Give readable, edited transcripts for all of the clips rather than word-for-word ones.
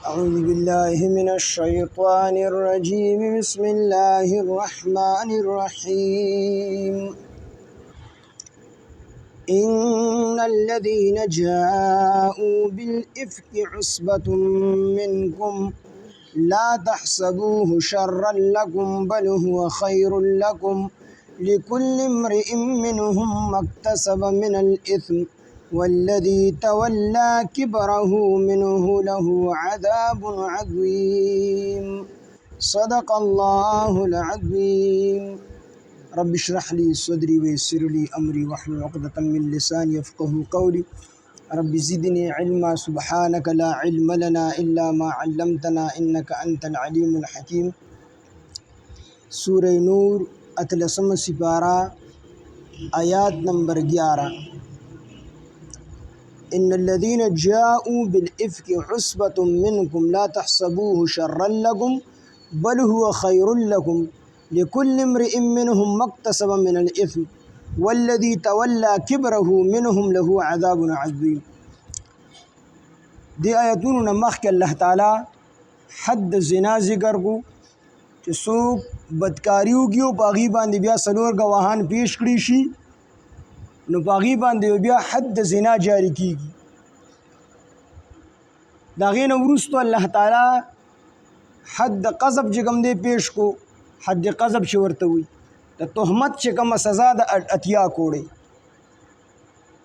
أعوذ بالله من الشيطان الرجيم بسم الله الرحمن الرحيم إن الذين جاءوا بالإفك عصبة منكم لا تحسبوه شرا لكم بل هو خير لكم لكل امرئ منهم ما اكتسب من الإثم والذي تولى كبره منه له عذاب عظيم صدق الله العظيم رب اشرح لي صدري ويسر لي أمري واحلل عقدة من لساني يفقهوا قولي رب زدني علما سبحانك لا علم لنا إلا ما علمتنا إنك أنت العليم الحكيم سورة نور اتلسم سپارہ آیات نمبر 11 إن الذين جاءوا بالإفك عصبة منكم لا تحسبوه شرا لكم بل هو خير لكم لكل امرئ منهم ما اكتسب من الإثم والذي تولى كبره منهم له عذاب عظيم. دی آیتونو نمخ کے اللہ تعالی حد زنا ذکر کو چې څوک بدکاریو کیو پاغي باندې بیا سلور گواهان پیش کړي شي نو پاغي باندې بیا حد زنا جاری کیږي. دا غینه ورستو الله تعالی حد قذف چې کوم دی پیش کو حد قذف چې ورته وي د تهمت چې کومه سزا د اتیا کوړي.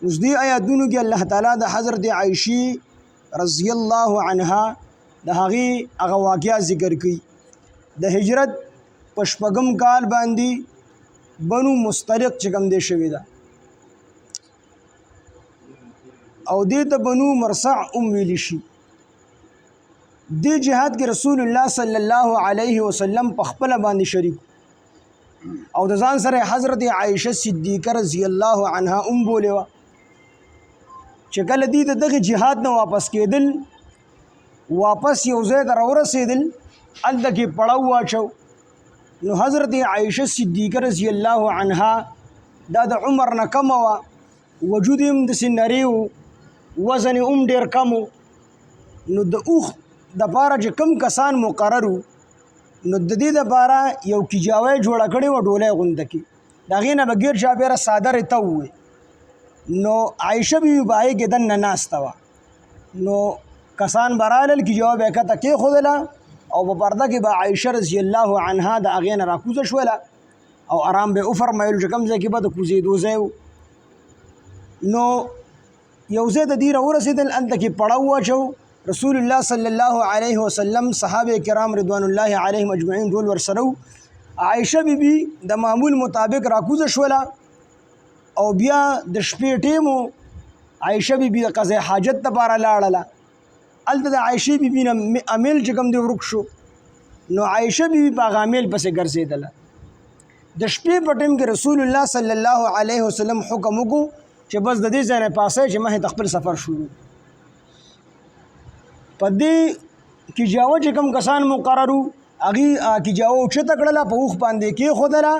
اوس دی آیاتونو کې الله تعالی د حضرت عائشہ رضی الله عنها د هغه واقعیا ذکر کړي. د هجرت پشپغم کال باندې بنو مستلق چې کوم دی شوی دا او دې ته بنو مرصع ویل شي. دې جهاد کې رسول الله صلی الله علیه وسلم په خپل باندې شریک او د ځان سره حضرت عائشہ صدیقہ رضی الله عنها بوله چې کله دې دغه جهاد نه واپس کېدل واپس یو ځای ته راورسېدل هلته کې پړاو واچو نو حضرت عائشہ صدیقہ رضی الله عنها دا د عمر نه کم وه وجود هم داسې نری و وزن هم ډېر کم و نو د اوښ دپاره چې کم کسان مقرر وو نو د دې دپاره یو کیجاوی جوړه کړې وه ډولۍ غونده کې د هغې نه به ګیر چاپېره څادرې ته ووې نو عایشه بیبي به هغې کې دننه ناسته وه نو کسان به رالل کیجاوی به یې کته کېښودله او په پرده کې به عایشه رضی الله عنها د هغې نه راکوزه شوله او ارام به وفرمایلو چې کوم ځای کې به د کوزېدو ځای و نو یو ځای د دې راورسېدل هلته کې پړاو واچو رسول الله صلی الله علیه وسلم صحابه کرام رضوان الله علیهم اجمعین ټول ورسره عایشه بیبي د معمول مطابق راکوزه شوله او بیا د شپې ټیمو عایشه بیبي د قضا حاجت لپاره لاړله. هلته د عایشې بیبي نه امیل چې کوم دی ورک شو نو عایشه بیبي په هغه امیل پسې ګرځېدله. د شپې په ټیم کې رسول الله صلی الله علیه وسلم حکم وکړو چې بس د دې ځای نه پاسئ چې مخې ته خپل سفر شروع. په دې کیجاوه چې کوم کسان مقرر وو هغې کیجاوه اوچته کړله په اوښ باندې کېښودله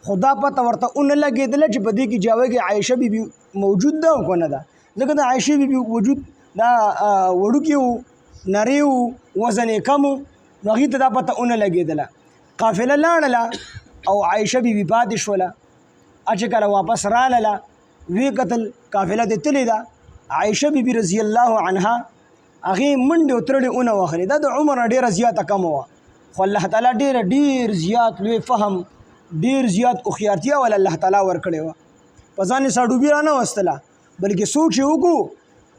خو دا پته ورته ونه لګېدله چې په دې کیجاوه کې عایشه بیبي موجود ده او که نه ده ځکه د عایشې بیبي وجود دا وړوکې وو نری وو وزن یې کم و نو هغې ته دا پته ونه لګېدله. قافله لاړله او عایشه بیبي پاتې شوله. چې کله واپس رالله ویې کتل قافله دې تلې ده عایشه بیبي رضی الله عنها هغې منډې او ترړې ونه وهلې. دا د عمر نه ډېره زیاته کمه وه خو الله تعالی ډېر زیات لوی فهم ډېر زیات هوښیارتیا ول الله تعالی ورکړې وه. په ځان یې ساډوبي را نه وستله بلکې سوچ یې وکړو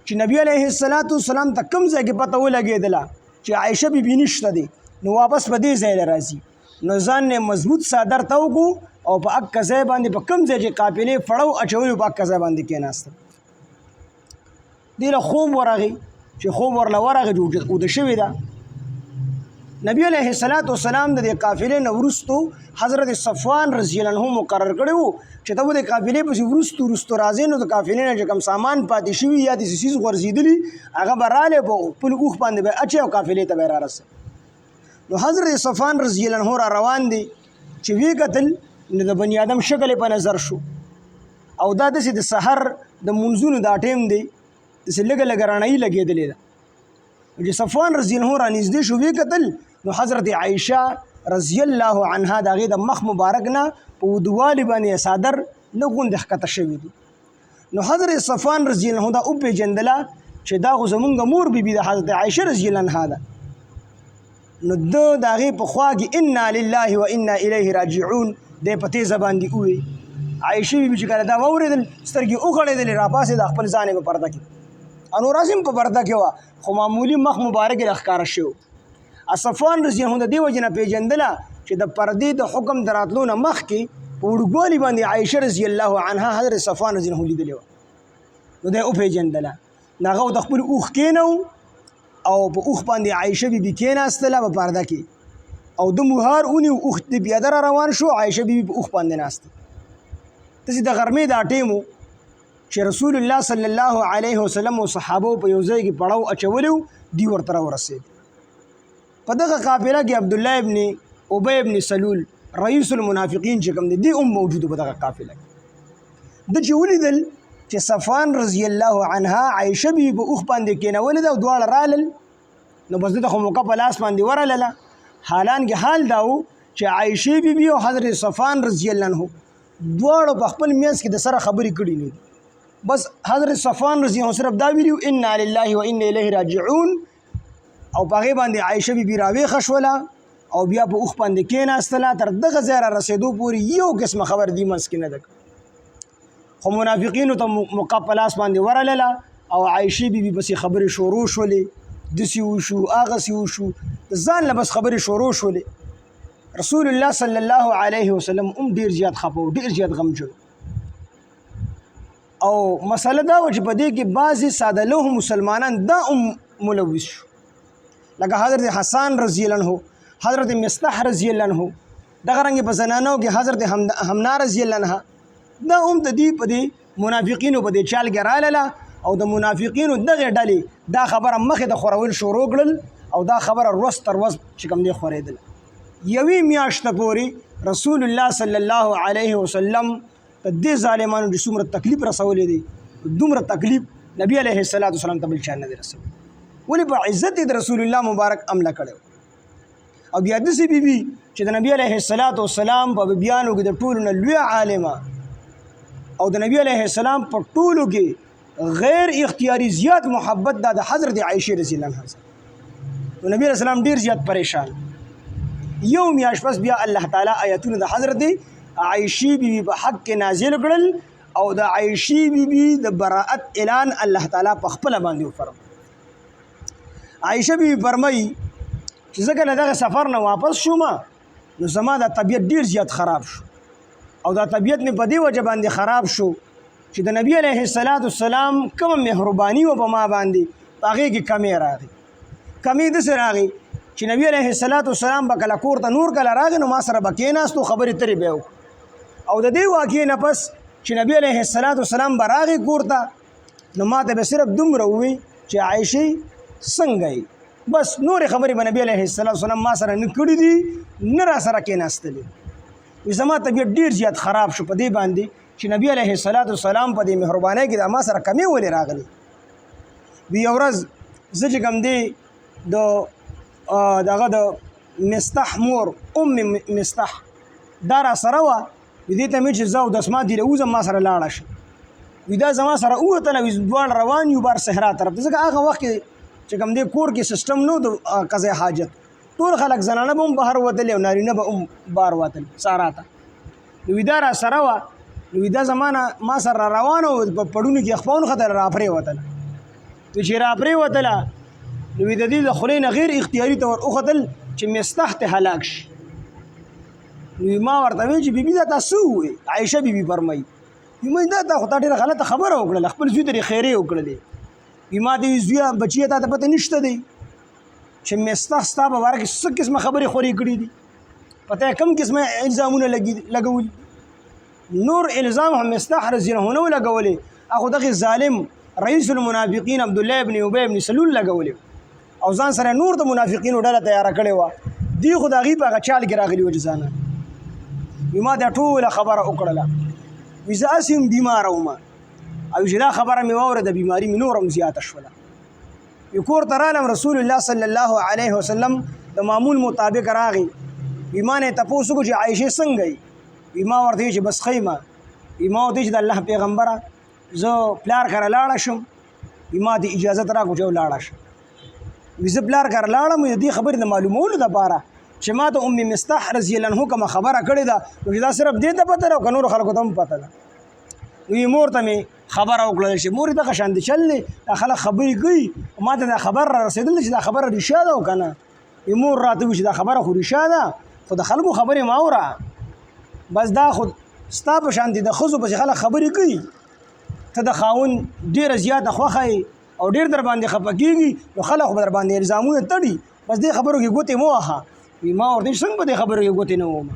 چې نبي علیه السلام ته کوم ځای کې پته ولګېدله چې عایشه بیبي نشته دی نو واپس په دې ځای راځي نو ځان یې مضبوط څادر ته وکړو او په اکه ځای باندې په کوم ځای چې قافلې فړو اچولي په اکه ځای باندې کېناستل. دې له خوب ورغی چې خوب ورله ورغی اوده شوې ده. نبی علیه السلام د دې قافلې نه وروستو حضرت صفوان رضی الله عنه مقرر کړی و چې ته به د قافلې پسې وروستو راځې نو د قافلې نه چې کوم سامان پاتې شوي یا داسې څیز غورځېدلي هغه به رالی په خپل اوښ باندې به اچوي او قافلې ته به یې رارسوي. نو حضرت صفوان رضی الله عنه را روان دی چې ویې کتل نو د بني آدم شکل یې په نظر شو او دا داسې د سحر د منځونو دا ټیم دی داسې لږه لږه رڼایي لګېدلې ده چې صفوان رضی الله عنه رانږدې شو ویې کتل نو حضرت عایشه رضی الله عنها د هغې د مخ مبارک نه په اوږدوالي باندې څادر نه غوندې ښکته شوي دي. نو حضرت صفوان رضی الله عنه دا وپېژندله چې دا خو زمونږ مور بیبي د حضرت عایشه رضی الله عنها ده. نو ده د هغې په خوا کې انا لله و انا الیه راجعون دی په تیزه باندې ووی. عایشه بیبي چې کله دا واورېدل سترګې وغړېدلې راپاسېده خپل ځان یې په پرده کې انوراز هم په پرده کې وه خو معمولي مخ مبارک یې راښکاره شو. صفوان رضی الله عنه د دې وجې نه پېژندله چې د پردې د حکم د راتلو نه مخکې په وړوکوالي باندې عایشه رضی الله عنها حضرت صفوان رضی الله عنه لیدلې وه. نو دی وپېژندله. نو هغه د خپل اوښ کېنو او په اوښ باندې عایشه بیبي کېناستله په پرده کې او د مهار ونیو اوښ د پیاده را روان شو عایشه بیبي په اوښ باندې ناسته. داسې د غرمې دا ټیم و چې رسول الله صلی الله علیه وسلم او صحابو په یو ځای کې پړاو اچولی و دوی ورته راورسېد. په دغه قافله کې عبدالله ابن ابی ابن سلول رئیس المنافقین چې کوم دی دی هم موجود په دغه قافله کې. ده چې ولیدل چې صفوان رضی الله عنها عایشه بیبي په اوښ باندې کېنولې ده او دواړه رالل نو بس ده خو موقع په لاس باندې ورلله. حالانکه حال دا و چې عایشې بیبي او حضرت صفوان رضی الله عنه دواړو په خپل منځ کې د سره خبرې کړي نه دي. بس حضرت صفوان رضی الله عنه صرف دا ویلي انا لله و انا الیه راجعون او په هغې باندې عایشه بیبي راویښه شوله او بیا په اوښ باندې کېناستله. تر دغه ځای را رسېدو پورې یو قسمه خبر دې منځ کې نه ده خو منافقینو ته موقع په لاس باندې ورلله او عایشې بیبي پسې خبرې شروع شولې داسې وشو هغسې وشو ځان له بس خبرې شروع شولې. رسول الله صلی الله علیه وسلم هم ډېر زیات خفه و ډېر زیات غمجن او مسله دا وه چې په دې کې بعضې ساده لوح مسلمانان دا هم ملوث شو لکه حضرت حسان رضی الله عنه حضرت مصطح رضی الله عنه دغه رنګې په زنانو کې حضرت حمنا رضی الله عنها دا هم د دې په دې منافقینو په دې چال کې رالاله او د منافقینو دغې ډلې دا خبره مخې ته خورول شروع کړل او دا خبره ورځ تر ورځ چې کوم دی خورېدله. یوې میاشته پورې رسول الله صلی الله علیه وسلم د دې ظالمانو چې څومره تکلیف رسولی دی دومره تکلیف نبی علیه السلام ته بل چا نه دی رسولی ولې په عزت یې د رسول الله مبارک عمله کړی او بیا داسې بیبي چې د نبی علیه السلام په بیانو کې د ټولو نه لویه عالمه او د نبی علیه السلام په ټولو کې غیر اختیاري زیات محبت دا د حضرت عایشې رضی الله عنها سره. نو نبی علیه السلام ډېر زیات پریشان. یو میاشت پس بیا الله تعالی آیتونه د حضرت عایشې بیبي په حق کې نازل کړل او د عایشې بیبي د براءت اعلان الله تعالی په خپله باندې وفرمایي. عایشه بیبي فرمایي چې زه کله دغه سفر نه واپس شوم نو زما دا طبیعت ډېر زیات خراب شو او دا طبیعت مې په دې وجه باندې خراب شو چې د نبی علیه السلام کومه مهرباني وه په ما باندې په هغې کې کمې راغی. کمې داسې راغی چې نبی علیه السلام به کله کور ته نور کله راغی نو ما سره به کېناستو خبرې ترې به وکړو او د دې واقعې نه پس چې نبی علیه السلام به راغی کور ته نو ما ته به صرف دومره ووایي چې عایشې څنګه یې بس نورې خبرې به نبی علیه السلام ما سره نه کړي دي نه را سره کېناستلې. وي زما طبیعت ډېر زیات خراب شو په دې باندې چې نبی علیه السلام په دې مهربانۍ کې دا ما سره کمې ولې راغلي. وي یو ورځ زه چې کوم دی دغه د مصطح مور مصطح دا را سره وه وي دې ته مې چې زه اودسمات دې راوځم ما سره لاړه شه. وي دا زما سره ووتله وي دواړه روان یو بار صحرا طرف ته ځکه هغه وخت کې چې کوم دی کور کې سیسټم نو د قضا حاجت ټول خلک زنانه به هم بهر وتلې او نارینه به هم بار وتل سارا ته. نو وي دا را سره وه نو وي دا زمانه ما سره را روانه و په پړونو کې اخپاون ختله را پرېوتله. وي چې را پرېوتله نو وي د دې د خولې نه غیر اختیاري ته ور وختل چې مصطح ته هلاک شي. نو ما ورته ویل چې بیبي دا تا څه ووایې. عایشه بیبي فرمایي وي دا تا خو تا ډېره غلطه خبره وکړله خپل زوی ته یې خیرې وکړلې. وي ما ته وي زویه بچیه تا ته پته نشته دی چې مصطح ستا په باره کې څه قسمه خبرې خورې کړي دي پته یې کوم قسمه الزامونه لګولي. نور الزام هم مصطح رضی الله عنه لګولې هغه دغه ظالم رئیس المنافقین عبدالله ابن ابی ابن سلول لګولې او ځان سره نور د منافقینو ډله تیاره کړې وه. دوی خو د هغې په هغه چال کې راغلي وه چې ځانه وي ما دا ټوله خبره وکړله. وي زه هسې هم بیماره وم او چې دا خبره مې واورېده بیماري مې نور هم زیاته شوله. کور ته رالم رسول الله صلی الله علیه وسلم د معمول مطابق راغی. ایمان تپوس کو چې عائشه څنګه ای؟ ما ورته چې بس خیمه. ما ورته چې د الله پیغمبره زه پلار کره لاړه شم. ما د اجازه راکړه چې لاړه شم. زه پلار کره لاړم د دې خبرې د معلومولو لپاره چې ما ته ام مستح رضی الله عنها کوم خبره کړې ده نو دا صرف دې ته پته راو کنور خلکو ته هم پته ده. وی مور ته می خبره وکړل چې مور ته قشاند چل نه خلک خبرې کوي ما ته دا خبر را رسیدل چې دا خبره رښتیا ده او کنه. مور راته وی چې دا خبره خو رښتیا ده خو د خلکو خبرې ما اوره بس دا خو ستا په شان دي د ښځو پسې خلک خبرې کوي ته د خاوند ډېره زیاته خوښه یې او ډېر در باندې خفه کېږي نو خلک خو به در باندې الزامونه تړي بس دې خبرو کې ګوتې مه وهه. ما ورته څنګه په دې خبرو کې ګوتې نه وم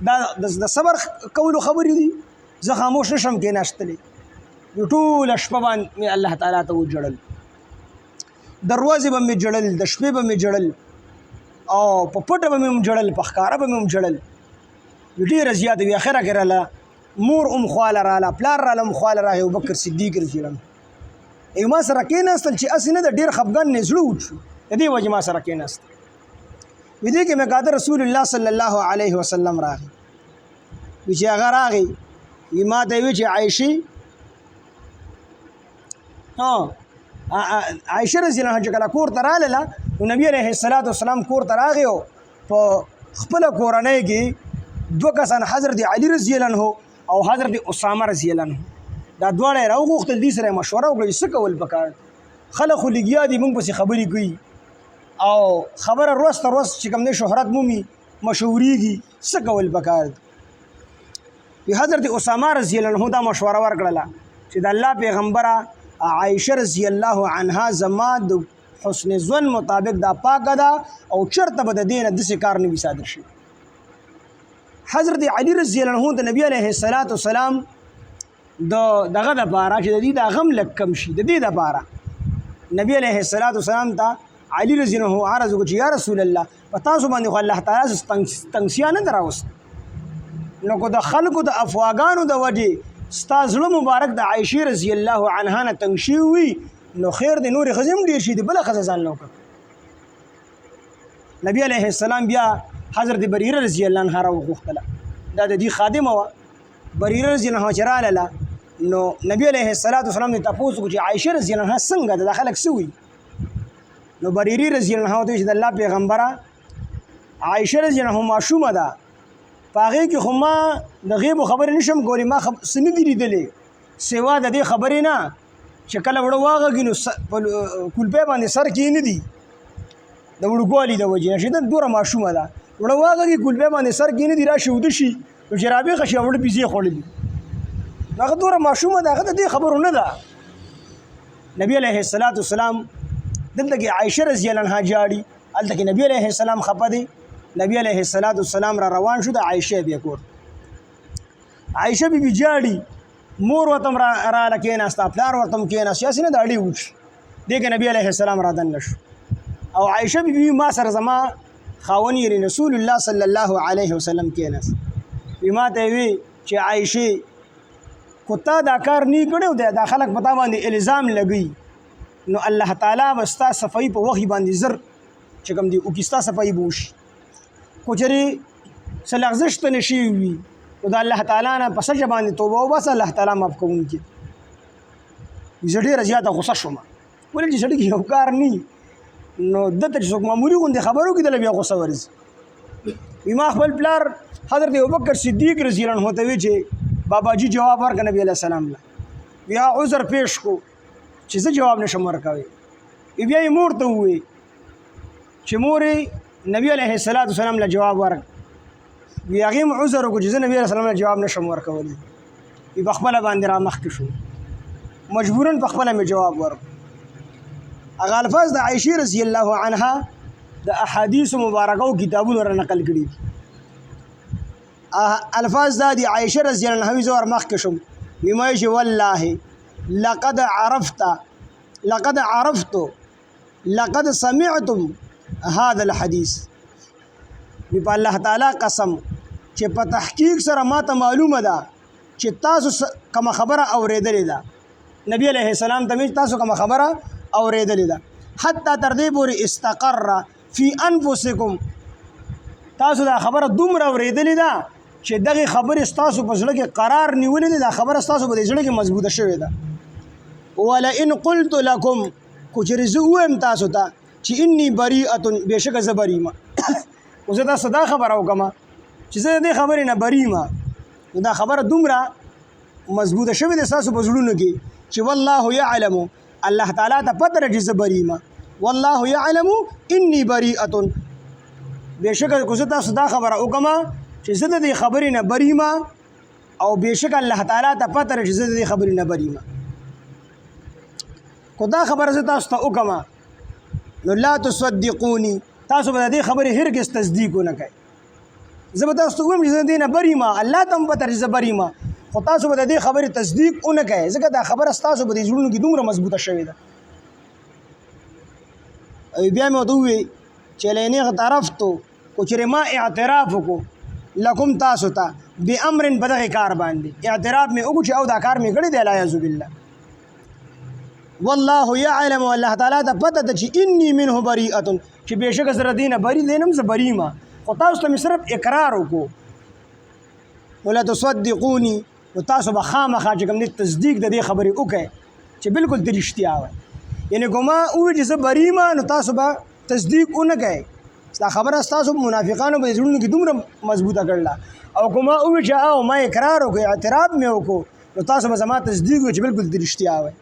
دا د صبر کولو خبرې دي. زه خاموش نشم کېناستلی. ټوله شپه باندې مې الله تعالی ته وجړل دروازې به مې جړل د شپې به مې جړل او په پټه به مې هم جړل په ښکاره به مې هم جړل ډېره زیاته وي. اخره کې راله مور خواله راله پلار راله خواله راغی ابوبکر صدیق رضی الله عنه ما سره کېناستل چې هسې نه د ډېر خفګان نه زړه وچ شو د دې وجې ما سره کېناستل. وی دې کې مې کاته رسول الله صلی الله علیه وسلم راغی. وی چې هغه راغی وی ما ته وی چې عایشه عایشه رضی الله عنها چې کله کور ته راغله نو نبی علیه الصلاۃ والسلام کور ته راغی او په خپله کورنۍ کې دوه کسان حضرت علی رضی الله عنه او حضرت اسامه رضی الله عنه دا دواړه یې راوغوښتل دې سره یې مشوره وکړه چې څه کول پکار خلک خو لګیا دي موږ پسې خبرې کوي او خبره روز تر روز چې کوم دی شهرت مومي مشهورېږي څه کول پکار دي. حضرت اسامه رضی الله عنه دا مشوره ورکړله چې د الله پیغمبره عایشه رضی الله عنها زما د حسن ظن مطابق دا پاکه ده او چرته به د دې نه داسې کار نه وي صادر شي. حضرت علی رضی الله عنه د نبی علیه الصلاۃ والسلام دغه دپاره چې د دې دا غم لږ کم شي د دې دپاره نبی علیه الصلاۃ والسلام ته علی رضی الله عنه عرض وکړو چې یا رسول الله په تاسو باندې خو الله تعالی تنګسیا نه ده راوست نو که د خلکو د افواګانو د وجې ستا زړه مبارک د عایشې رضی الله عنها نه تنګ شوي وي نو خیر د نورې ښځې هم ډېر شي د بله ښځه ځان نه وکړه. نبی علیه السلام بیا حضرت بریره رضی الله عنها راوغوښتله دا د دې خادمه وه. بریره رضی الله عنها چې راغله نو نبی علیه الصلاۃ والسلام یې تپوس وکړو چې عایشه رضی الله عنها څنګه ده دا خلک څه وایي. نو بریره رضی الله عنها ورته وایي چې د الله پیغمبره عایشه رضی الله عنها ماشومه ده په هغې کې خو ما د غیبو خبرې نشم کولی ما څه نه دي لیدلې سوا د دې خبرې نه چې کله وړه واغږي نو په کولپۍ باندې سر کې نه دي د وړوکوالي د وجې نه شدن دومره ماشومه ده وړه واغږي کولپۍ باندې سر کې نه دي راشي اوده شي نو چې رابېښه شي وړه پیزې خوړلي هغه دومره ماشومه ده هغه د دې خبرو نه ده. نبی علیه الصلاۃ والسلام دلته کې عایشه رضی الله عنها جاړي هلته کې نبی علیه السلام خفه دی. نبی علیه الصلاۃ والسلام را روان شو د عایشه بیا کور عایشه بیبي جاړي مور ورته هم راله کېناسته پلار ورته هم کېناست یاسې نه د اړې وچ دې کې نبی علیه السلام را دننه شو او عایشه بیبي ما سره زما خاوند یعنې رسول الله صلی الله علیه وسلم کېناست. وی ما ته وی چې عایشې کو تا دا کار نه کړی دا خلک په تا باندې الزام لګوي نو الله تعالی به ستا صفایي په وخت باندې زر چې کوم دي وکړي ستا صفایي به وشي کو چېرې څه لغزش ته نه شوي وي نو د الله تعالی نه په سجه باندې توبه وباسه الله تعالی معاف کوونکی. زه ډېره زیاته غوسه شوم ولې چې سړي کې یو کار نه نو دته چې څوک معمولي غوندې خبرو کې دله بیا غوسه ورځي. وي ما خپل پلار حضرت ابوبکر صدیق رضی الله عنه ته وی چې باباجي جواب ورکړه نبی علیه السلام له بیا عذر پیش کو چې زه جواب نشم ورکوی. بیا یې مور ته ووایي چې مورې نبی علیه الصلاۃ والسلام له جواب ورک وی هغې هم عذر وکړو چې زه نبی علیه السلام له جواب نشم ورکولی وی په خپله باندې را مخکې شو مجبوراً په خپله مې جواب ورکړو. هغه الفاظ د عایشې رضی الله عنها د احادیثو مبارکو کتابونو را نقل کړي دي. الفاظ دا دي عایشه رضی الله عنها زه ور مخکې شم وی ما چې والله لقد عرفت لقد سمعتم هذا الحديث وی په الله تعالی قسم چې په تحقیق سره ماته معلومه ده چې تاسو کومه خبره اورېدلې ده نبی علیه السلام ته تاسو کومه خبره اورېدلې ده حتی تر دې پورې استقر فی انفسکم تاسو دا خبره دومره اورېدلې ده چې دغه خبرې ستاسو په زړه کې قرار نیولې ده دا خبره ستاسو په زړه کې مضبوطه شوې ده ولئن قلت لكم کو چېرې زه ووایم تاسو ته چې انی بریئة بېشکه زه بری یم خو زه تاسو دا خبره وکړم چې زه د دې خبرې نه بری یم نو دا خبره دومره مضبوطه شوې ده ستاسو په زړونو کې چې والله یعلم الله تعالی ته پته ده چې زه بری یم والله یعلم انی بریئة بېشکه کو زه تاسو دا خبره وکړم چې زه د دې خبرې نه بری یم او بېشکه الله تعالی ته پته ده چې زه د دې خبرې نه بری یم کو دا خبره زه تاسو ته وکړم نو لا تصدقوني تاسو به د دې خبرې هرګز تصدیق ونه کوئ زه به تاسو ته ووایم چې زه د دې نه بری یم الله ته هم پته چې زه بری یم خو تاسو به د دې خبرې تصدیق ونه کوئ ځکه دا خبره ستاسو په دې زړونو کې دومره مضبوطه شوې ده او بیا مې ورته وویل چې لینې اعترفتو کو چېرې ما اعتراف وکړو لکم تاسو ته بامر په دغه کار باندې اعتراف مې وکړو چې او دا کار مې کړی دی الیاذ بالله والله یعلم الله تعالی ته پته ده چې انی منه بریئة چې بېشکه زه د دې نه بری دی نه یم زه بری یم خو تاسو ته مې صرف اقرار وکړو ولا تصدقوني نو تاسو به خامخا چې کوم دی تصدیق د دې خبرې وکړئ چې بالکل د رښتیا وایي یعنې که ما ووایي چې زه بری یم نو تاسو به تصدیق ونه کوئ دا خبره ستاسو منافقانو په زړونو کې دومره مضبوطه کړله او که ما ووایي چې او ما اقرار وکړو اعتراف مې وکړو نو تاسو به زما تصدیق وکړئ چې بالکل د رښتیا وایي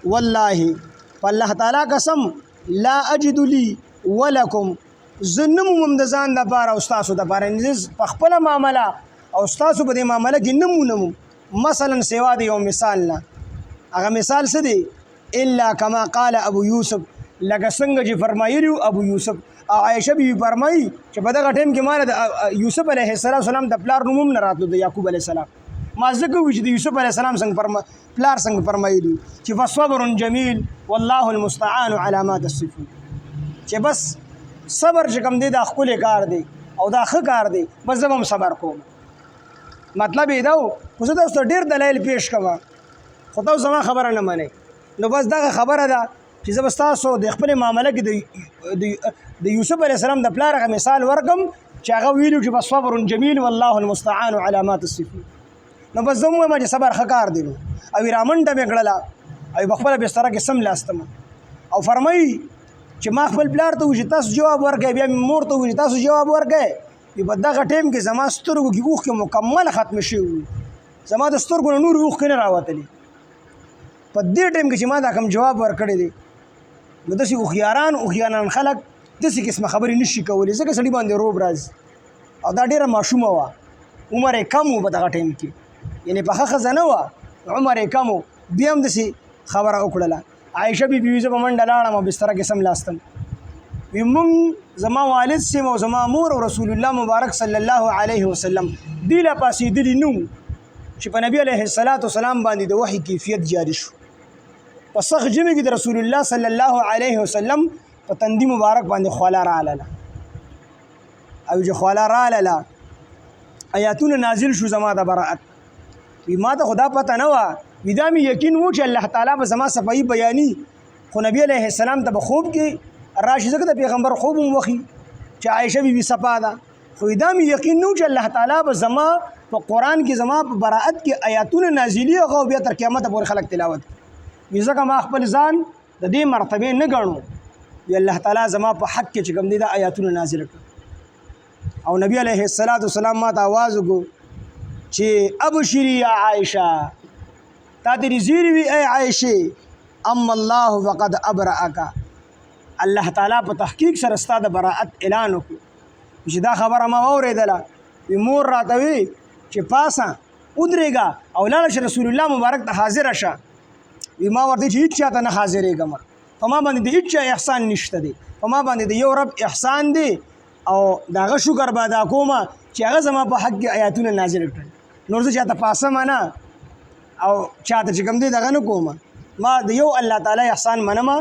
والله فالله تعالی قسم لا اجد لي ولکم زه نه مومم د ځان دپاره او ستاسو دپاره په خپله معامله او ستاسو په دې معامله کې نه مومم مثلا سوا د یو مثال نه هغه مثال څه دی الا کما قال ابو یوسف لکه څنګه چې فرمایلی ابو یوسف او عایشه بیبي فرمایي چې په دغه ټایم کې ما د یوسف علیه السلام د پلار نوم هم نه راتلو د یعقوب علیه السلام ما ځکه وویل چې د یوسف علیه السلام پلار څنګه فرمایلي چې فصبر جمیل والله المستعان علی ما تصفون چې بس صبر چې کوم دی دا ښکلی کار دی او دا ښه کار دی بس زه به هم صبر کوم مطلب یې دا و خو زه تاسو ته ډېر دلایل پیش کوم خو تاسو زما خبره نه منئ نو بس دغه خبره ده چې زه به ستاسو د خپلې معامله کې د یوسف علیه السلام د پلار هغه مثال ورکړم چې هغه ویلي چې بس صبر جمیل والله المستعان علی ما تصفون نو بس زه هم وایم چې صبر ښه کار دی نو او یې رامنډه مې کړله او یې په خپله بستره کې سم لاستم او فرمایي چې ما خپل پلار ته وویل چې تاسو جواب ورکړئ بیا مې مور ته وویل چې تاسو جواب ورکړئ په دغه ټایم کې زما سترګو کې اوښکې مکمل ختمې شوي وي زما د سترګو نه نور اوښکې نه راوتلې په دې ټایم کې چې ما دا کوم جواب ورکړی دی نو داسې هوښیاران خلک داسې قسمه خبرې نشي کولی ځکه سړي باندې روب راځي او دا ډېره ماشومه وه عمر یې کم و په دغه ټایم کې یعنې پخه ښځه نه وه عمر یې کم و بیا هم داسې خبره وکړله عایشه بیبي زه په منډه لاړم او بستره کې سم لاستم وی مونږ زما والد صاحب او زما مور او رسول الله مبارک صلی الله علیه وسلم دې لا پاسېدلي نه وو چې په نبي علیه السلام باندې د وحي کیفیت جاري شو په سخت ژمي کې د رسول الله صلی الله علیه وسلم په تندي مبارک باندې خوله راغله او چې خوله راغله آیاتونه نازل شو زما د براءت وی ما ته خدا پته نه وه وی دا مې یقین و چې الله تعالی به زما صفایي بیاني خو نبي علیه السلام ته به خوب کې راشي ځکه د پیغمبر خوب هم وخي چې عایشه بیبي صفا ده خو دا مې یقین نه و چې الله تعالی به زما په قرآن کې زما په براءت کې آیاتونه نازلي هغه بیا تر قیامته پورې خلک تلاوت وي ځکه ما خپل ځان د دې مرتبې نه ګڼو وی الله تعالی زما په حق کې چې کوم دی دا آیاتونه نازل کړي او نبی علیه السلام ما ته آواز وکړو چې ابشری یا عایشه تا دې زیری وي ای عایشه اما الله فقد ابرأک الله تعالی په تحقیق سره ستا د براءت اعلان وکړو چې دا خبره ما واورېدله وی مور راته وی چې پاسه ودرېږه او لاړه چې رسول الله مبارک ته حاضره شه وی ما ورته چې هېڅ چا ته نه حاضرېږم په ما باندې د هېڅ چا احسان نشته دی په ما باندې د یو رب احسان دی او د هغه شکر به ادا کوم چې هغه زما په حق کې آیاتونه نازل کړل نور زه چاته پاسه منه او چاته چې کوم دی دغه نه کوم ما د یو الله تعالی احسان منم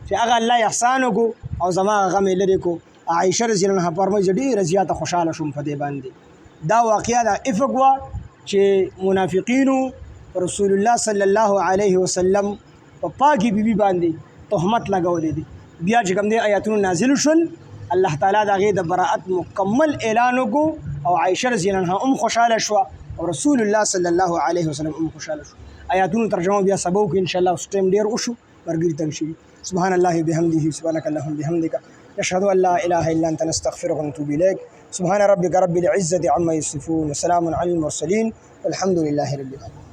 چې هغه الله احسان وکړو او زما هغه مې لرې کو عایشه رضی الله عنها فرمایي چې ډېره زیاته خوشحاله شوم په دې باندې دا واقعه د افق وه چې منافقینو رسول الله صلی الله علیه وسلم په پاکي بیبي باندې تهمت لګولې دي. بیا چې کوم دی آیاتونه نازل شول الله تعالی د هغې د براءت مکمل اعلان وکړو او عایشه رضی الله عنها هم خوشحاله شوه او رسول الله صلی الله علیه وسلم هم خوشحاله شو. آیاتونو ترجمه بیا سبا وکړو انشاءالله. اوس ټایم ډېر وشو ملګري تنګ شوي. سبحان الله بحمده سبحانك اللهم بحمدك نشهد ان لا اله الا انت نستغفرك ونتوب اليك. سبحان ربك رب العزة عما يصفون وسلام على المرسلين والحمد لله رب العالمين.